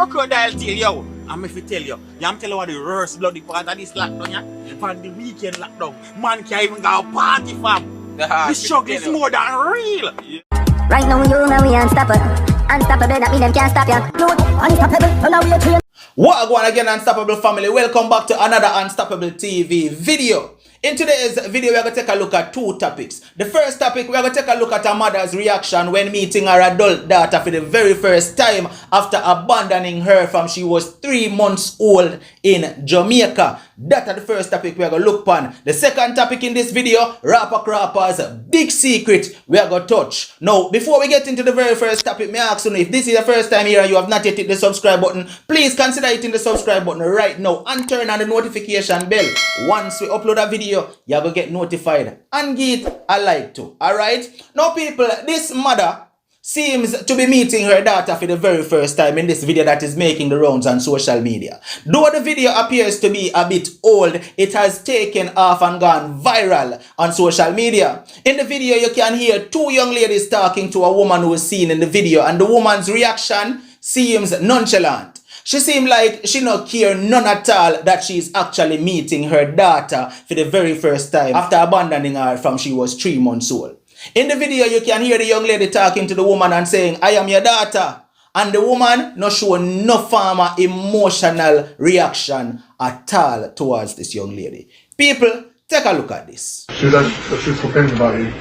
crocodile tail, yo. I'm if you tell you, I'm telling you what the worst bloody part of this lockdown, yeah? For the weekend lockdown, man can't even go party, fam. The struggle is more than real. Yeah. Right now, you know we unstoppable. Unstoppable, that mean them can't stop ya. Unstoppable, now we are trained. What going again, Unstoppable family? Welcome back to another Unstoppable TV video. In today's video, we're going to take a look at two topics. The first topic, we're going to take a look at a mother's reaction when meeting her adult daughter for the very first time after abandoning her from she was 3 months old in Jamaica. That's the first topic we're going to look upon. The second topic in this video, Crawpa's big secret we're going to touch. Now, before we get into the very first topic, may I ask you, if this is the first time here and you have not yet hit the subscribe button, please consider hitting the subscribe button right now and turn on the notification bell. Once we upload a video, you're going to get notified and give it a like too. Alright? Now people, this mother seems to be meeting her daughter for the very first time in this video that is making the rounds on social media. Though the video appears to be a bit old, it has taken off and gone viral on social media. In the video, you can hear two young ladies talking to a woman who is seen in the video, and the woman's reaction seems nonchalant. She seemed like she not care none at all that she's actually meeting her daughter for the very first time after abandoning her from she was 3 months old. In the video, you can hear the young lady talking to the woman and saying, "I am your daughter." And the woman not show no form of emotional reaction at all towards this young lady. People, take a look at this. She's complaining about you.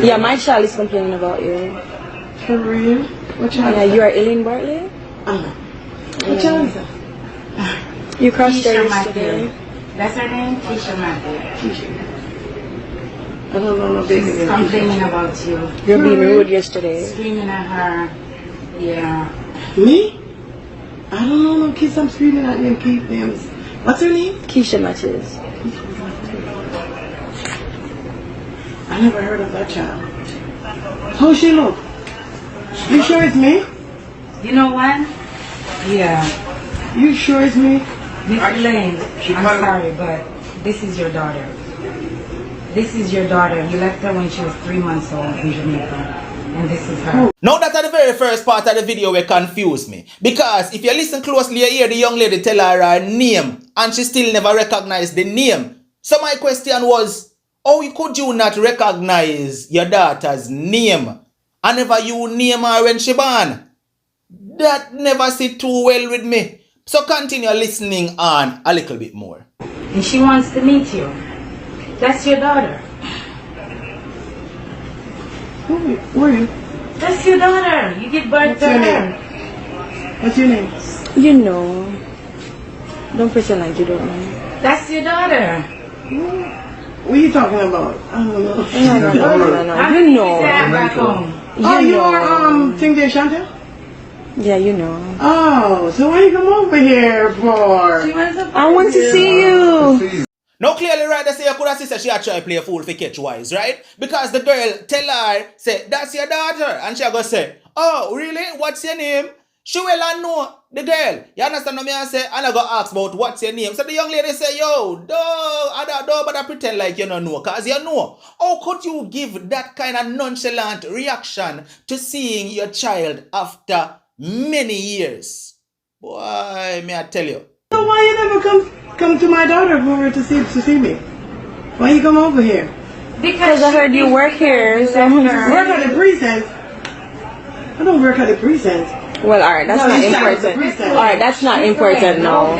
Yeah, my child is complaining about you. For real? What child? Yeah, you are ill in Bartley? What child is that? You crossed Keisha her Matthew. yesterday. That's her name? Keisha Matthew. I don't know no baby. She's complaining about you. You're being rude yesterday. Screaming at her. Yeah. Me? I don't know no kids I'm screaming at them keep names. What's her name? Keisha Matthews. I never heard of that child. How she look? You sure it's me? You know what? Yeah. You sure it's me? Miss Elaine, I'm sorry, but this is your daughter. This is your daughter. You left her when she was 3 months old in Jamaica. And this is her. Now that the very first part of the video will confuse me. Because if you listen closely, you hear the young lady tell her name and she still never recognized the name. So my question was, how could you not recognize your daughter's name? And never you name her when she born? That never sit too well with me. So continue listening on a little bit more. And she wants to meet you. That's your daughter. Who are you? That's your daughter. You give birth to her. What's your name? You know. Don't pretend like you don't know. That's your daughter. What are you talking about? I don't know. No. You know. Back home. Oh, you are Ting De Chantel? Yeah, you know. Oh, so why you come over here for? She wants to I want to see you. Now clearly right, they say you could have said she had tried to play a fool for catch wise, right? Because the girl tell her, say, "That's your daughter." And she go say, "Oh, really? What's your name?" She will know the girl. You understand what I say? And I go ask about what's your name. So the young lady say, "Yo, but I pretend like you don't know, cause you know." How could you give that kind of nonchalant reaction to seeing your child after many years? Boy, may I tell you. So why you never come to my daughter for her to see me? Why you come over here? Because I heard you work here. So Work at the precinct. I don't work at the precinct. well, alright, that's not important. Alright, that's not important, no.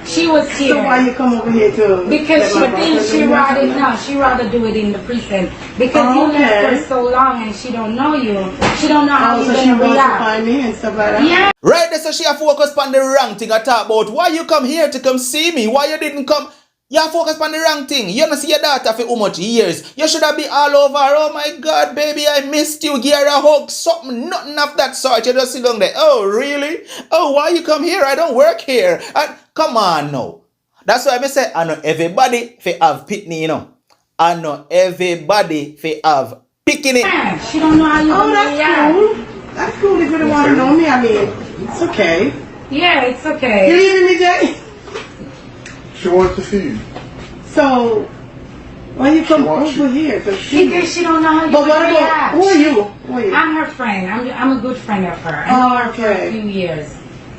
She was here. So why you come over here to? Because she thinks she rather do it in the precinct. Because you left her so long and she don't know you. She don't know how you're so she gonna wants to react. find me and stuff like that. Yeah. Right there, so she a focus on the wrong thing I talk about. Why you come here to come see me? Why you didn't come? You focus on the wrong thing. You don't see your daughter for how much years. You should have been all over. Oh my God, baby, I missed you. Give her a hug. Something, nothing of that sort. You just sit down there. Oh, really? Oh, why you come here? I don't work here. And come on now. That's why I say I know everybody for have Pickney, you know. I know everybody for have Pickney. Yeah, she don't know how you Oh, that's cool. That's cool if you don't want to know me. I mean, it's okay. Yeah, it's okay. You leaving me, Jay? She wants to see you. So, why you come over here to see me? Because she don't know how you But what about, react. who are you? Who are you? I'm her friend. I'm a good friend of her. I know her for a few years.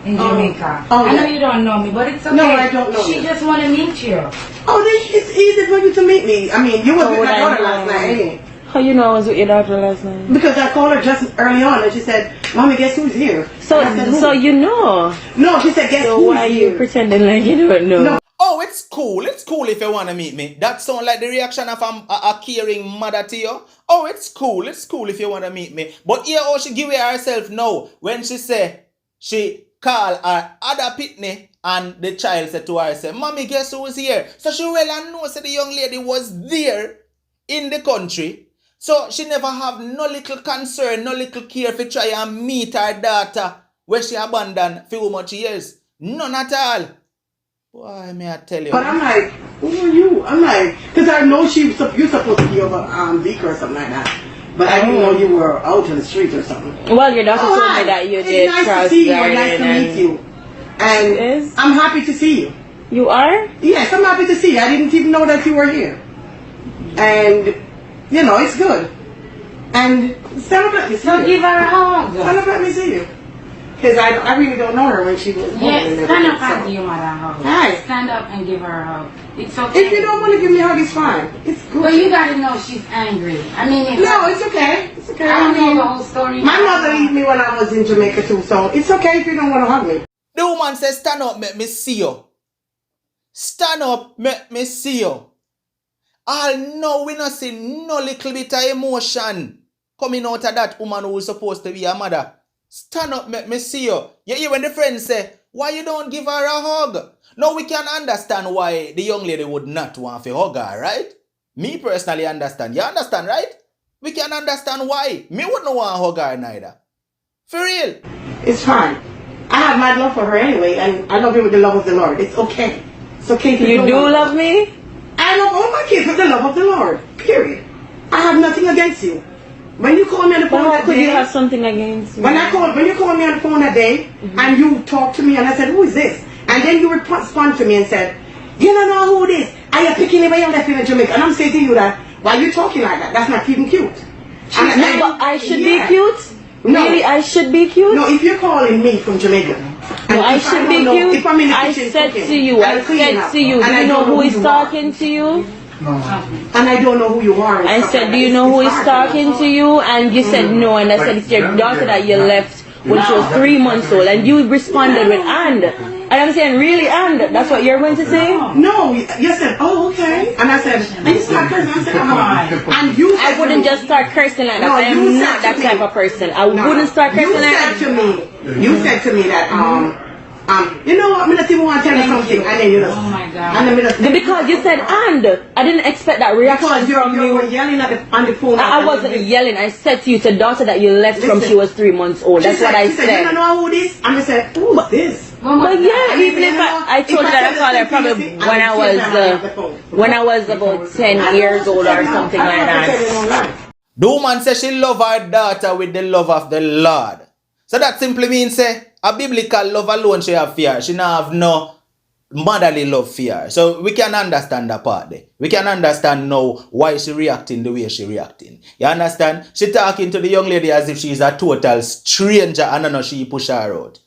in Jamaica. Oh, I know yeah. you don't know me, but it's okay. No, I don't know She you. just want to meet you. Oh, then it's easy for you to meet me. I mean, you was with would my I daughter know? last night, ain't it? How you know I was with your daughter last night? Because I called her just early on and she said, Mommy, guess who's here? So, And I said, who? so you know. No, she said, guess So who's why are you here? pretending like you don't know? No. Oh, it's cool. It's cool if you want to meet me. That sound like the reaction of a caring mother to you. Oh, it's cool. It's cool if you want to meet me. But here, how she give it herself now when she say she call her other Pickney and the child said to her, say, Mommy, guess who was here? So she well and know say the young lady was there in the country. So she never have no little concern, no little care if try and meet her daughter where she abandoned for how much years. None at all. Why may I tell you? But I'm like, who are you? I'm like, because I know you're supposed to be over Beaker or something like that. But I didn't know you were out in the street or something. Well, your daughter told hi. me that you It's did nice cross to see you. garden Nice to and meet you. And It is? I'm happy to see you. You are? Yes, I'm happy to see you. I didn't even know that you were here. And, you know, it's good. And stand up, let me see So you. give her a hug. Stand up, let me see you. Because I really don't know her when she was born. Yes, and stand up everything, and so. give your mother a hug. Hi. Stand up and give her a hug. It's okay. If you don't want to give me a hug, it's fine. It's good. But you gotta know she's angry. I mean, No, it's okay. It's okay. I don't know the whole story. My mother left me when I was in Jamaica too, so it's okay if you don't want to hug me. The woman says, stand up, make me see you. Stand up, make me see you. All no, we not see no little bit of emotion coming out of that woman who is supposed to be a mother. Stand up, make me see you. You hear when the friends say, why you don't give her a hug? Now we can understand why the young lady would not want to hug her, right? Me personally understand. You understand, right? We can understand why. Me wouldn't want to hug her neither. For real. It's fine. I have my love for her anyway, and I love her with the love of the Lord. It's okay. It's okay if You don't do want- love me? I love all my kids with the love of the Lord. Period. I have nothing against you. When you call me on the But phone how that could you day, have something against me? when you called me on the phone that day, and you talked to me, and I said, who is this? And then you respond to me and said, you don't know who it is. Are you picking him when you left him in Jamaica? And I'm saying to you that, why are you talking like that? That's not even cute. No, but I should Yeah. be cute? No. Really, I should be cute? No, if you're calling me from Jamaica, No, I should be cute. If I'm in the I kitchen said cooking, to you, and I cleaning said up, to you, do and I you know don't who is you talking are, to you? and I don't know who you are. and I stuff said, like do you that. know who It's is hard. talking to you? And you said no, and I said, it's your daughter that you left when she was 3 months old. And you responded with and. And I'm saying, really, and? That's what you're going to say? No, you said, oh, okay. And I said, and you start cursing. I said, and you said I wouldn't to me, just start cursing like that. No, I you am said not to that me- type of person. I No. wouldn't start cursing You like said that. to me, you said to me that, you know what, I'm not even want to tell you something. And then you know, Oh my God. and then you know, Because you said and. I didn't expect that reaction because from you you. were yelling on the phone. I wasn't yelling. I said to you, it's a daughter that you left from Listen. she was 3 months old. That's what I She said, you said. don't know who this? And I said, who is this? But yeah, And even you if know, I told you if that I said called the her same probably thing, when I was about 10 years old or something like that. The woman says she love her daughter with the love of the Lord. So that simply means say a biblical love alone she have fear. She not have no motherly love fear. So we can understand that part there. We can understand now why she reacting the way she reacting. You understand? She talking to the young lady as if she's a total stranger and I know she push her out.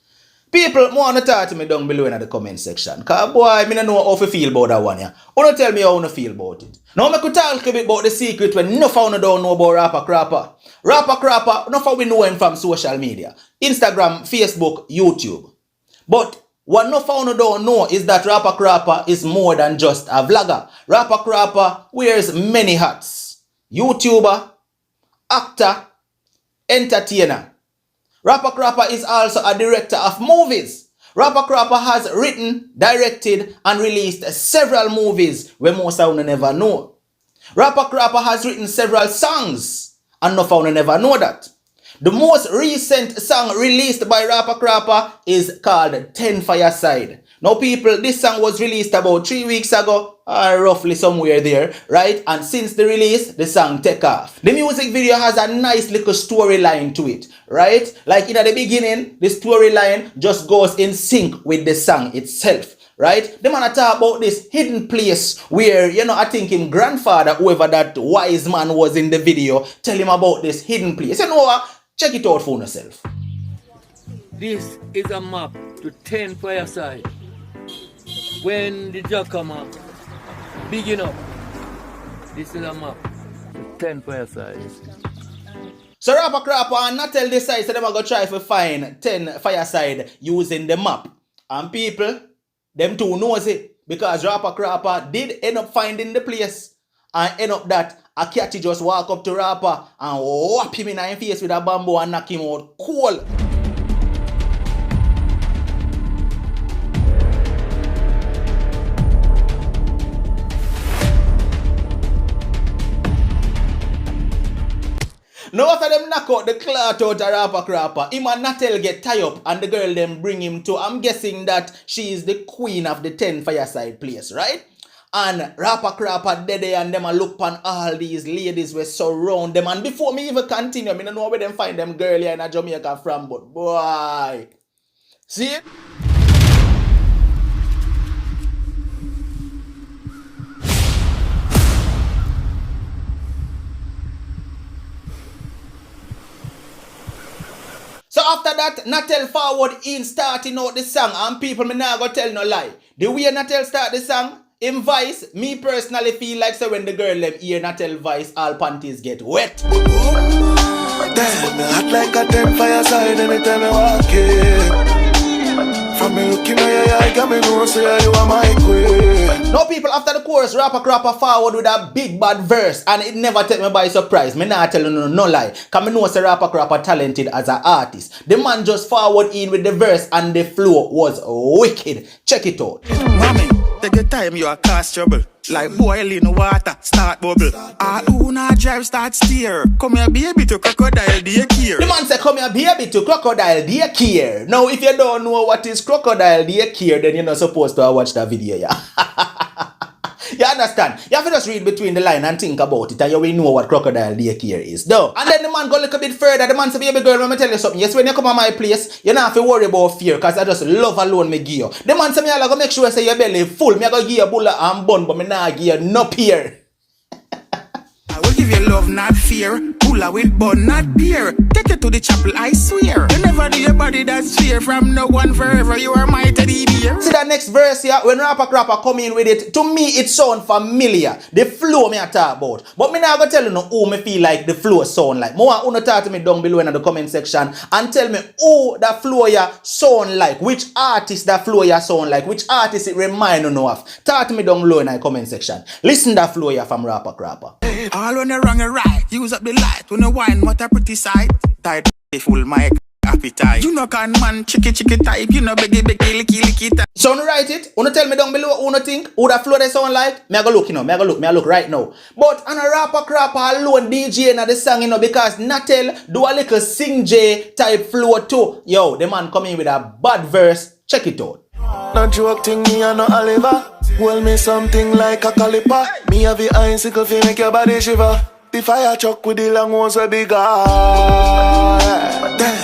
People want to talk to me down below in the comment section. Because boy, I don't know how to feel about that one. Yeah. You don't tell me how you feel about it. Now I could talk a bit about the secret when enough of you don't know about Rawpa Crawpa. Rawpa Crawpa, enough of we know him from social media. Instagram, Facebook, YouTube. But what enough of you don't know is that Rawpa Crawpa is more than just a vlogger. Rawpa Crawpa wears many hats. YouTuber, actor, entertainer. Rawpa Crawpa is also a director of movies. Rawpa Crawpa has written, directed, and released several movies where most of you never know. Rawpa Crawpa has written several songs, and no of you never know that. The most recent song released by Rawpa Crawpa is called 10 Fireside. Now people, this song was released about 3 weeks ago, or roughly somewhere there, right? And since the release, the song take off. The music video has a nice little storyline to it, right? Like in the beginning, the storyline just goes in sync with the song itself, right? The man talk about this hidden place where, you know, I think him grandfather, whoever that wise man was in the video, tell him about this hidden place. You know what? Check it out for yourself. This is a map to 10 Fireside. When the job come up, big enough. This is a map to 10 Fireside. So Rawpa Crawpa and Natel decides that they are going to try to find 10 Fireside using the map. And people, them too knows it. Because Rawpa Crawpa did end up finding the place. And end up that a catty just walk up to Rawpa and whap him in the face with a bamboo and knock him out cold. Now after them knock out the cloth out of Rawpa Crawpa, him and Natel get tie up and the girl them bring him to, I'm guessing that she is the queen of the 10 Fireside place, right? And Rawpa Crawpa dead there and them a look upon all these ladies were surround them. And before me even continue, I don't know where them find them girl here in Jamaica from, but boy. See? So after that, Natel forward in starting out the song, and people me nah go tell no lie. The way Natel start the song, in voice, me personally feel like so when the girl them hear Natel voice, all panties get wet. Damn, me hot like a 10 Fireside anytime I walk in. From me looking at your eye, got me know say you are my queen. Now people, after the chorus, Rawpa Crawpa forward with a big bad verse, and it never take me by surprise. Me not tell you no lie, cause me know say Rawpa Crawpa talented as an artist. The man just forward in with the verse and the flow was wicked. Check it out. Mommy, take your time, you are cause trouble. Like boiling water, start bubble. Who not drive, start steer. Come here, baby, to crocodile daycare. The man say, come here, baby, to crocodile daycare. Now, if you don't know what is crocodile daycare, then you're not supposed to watch that video, yeah. You understand? You have to just read between the line and think about it, and you will know what crocodile daycare is, though. And then the man go a little bit further. The man say, baby girl, let me tell you something. Yes, when you come to my place, you don't have to worry about fear, because I just love alone me give you. The man say, me I go make sure say your belly full. Me I go give you bullet and bun, but me not give you no peer. I will give you love, not fear. Pulla with bun, not beer. Take you to the chapel, I swear. You never do your body that's fear. From no one forever, you are my teddy bear. See that next verse here, when Rawpa Crawpa come in with it, to me it sound familiar. The flow me I talk about. But me not gonna tell you no who me feel like the flow sound like. More wanna talk to me down below in the comment section and tell me who that flow here sound like. Which artist that flow here sound like. Which artist it remind you of. Talk to me down below in the comment section. Listen that flow here from Rawpa Crawpa. All when you wrong and right, use up the light. When you wine, what a pretty sight. Tight, full my appetite. You know can man, chicky type. You know beggy, licky type. So you write it, you tell me down below who you think, who that flow they sound like. Me I go look, you know, me I look right now. But on a Rawpa Crawpa alone DJ in the song, you know, because Natel do a little sing J type flow too. Yo, the man come in with a bad verse. Check it out. No joke thing, me and no Oliver. Well, me something like a caliper. Me have the icicle fi make your body shiver. The fire truck with the long ones are bigger.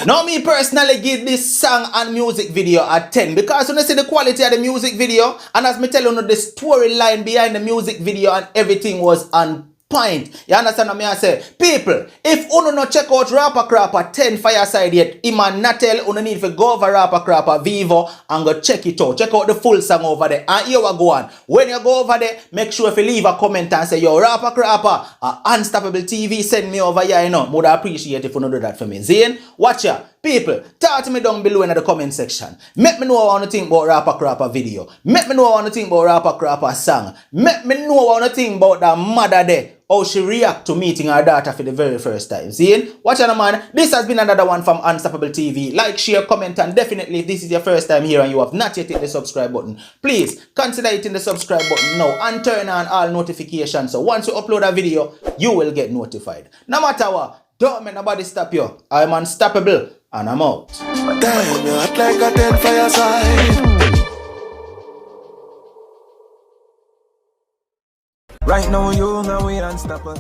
Now me personally give this song and music video a 10 because when I see the quality of the music video and as me tell you the storyline behind the music video and everything was on point. You understand what I say? People, if you no check out Rawpa Crawpa 10 Fireside yet, Iman Natel, you need to go over Rawpa Crawpa Vivo and go check it out. Check out the full song over there. And here we go on. When you go over there, make sure if you leave a comment and say, yo, Rawpa Crawpa, Unstoppable TV, send me over here, you know. Would appreciate if you do that for me. Zane, watch ya. People, talk to me down below in the comment section. Make me know what you think about Rawpa Crawpa video. Make me know what you think about Rawpa Crawpa song. Make me know what you think about that mother there. How she react to meeting her daughter for the very first time. See? Watch out, man. This has been another one from Unstoppable TV. Like, share, comment, and definitely if this is your first time here and you have not yet hit the subscribe button, please consider hitting the subscribe button now and turn on all notifications. So once you upload a video, you will get notified. No matter what, don't make nobody stop you. I'm unstoppable and I'm out. Damn, you act like a 10 Fireside. Right now, you know we unstoppable.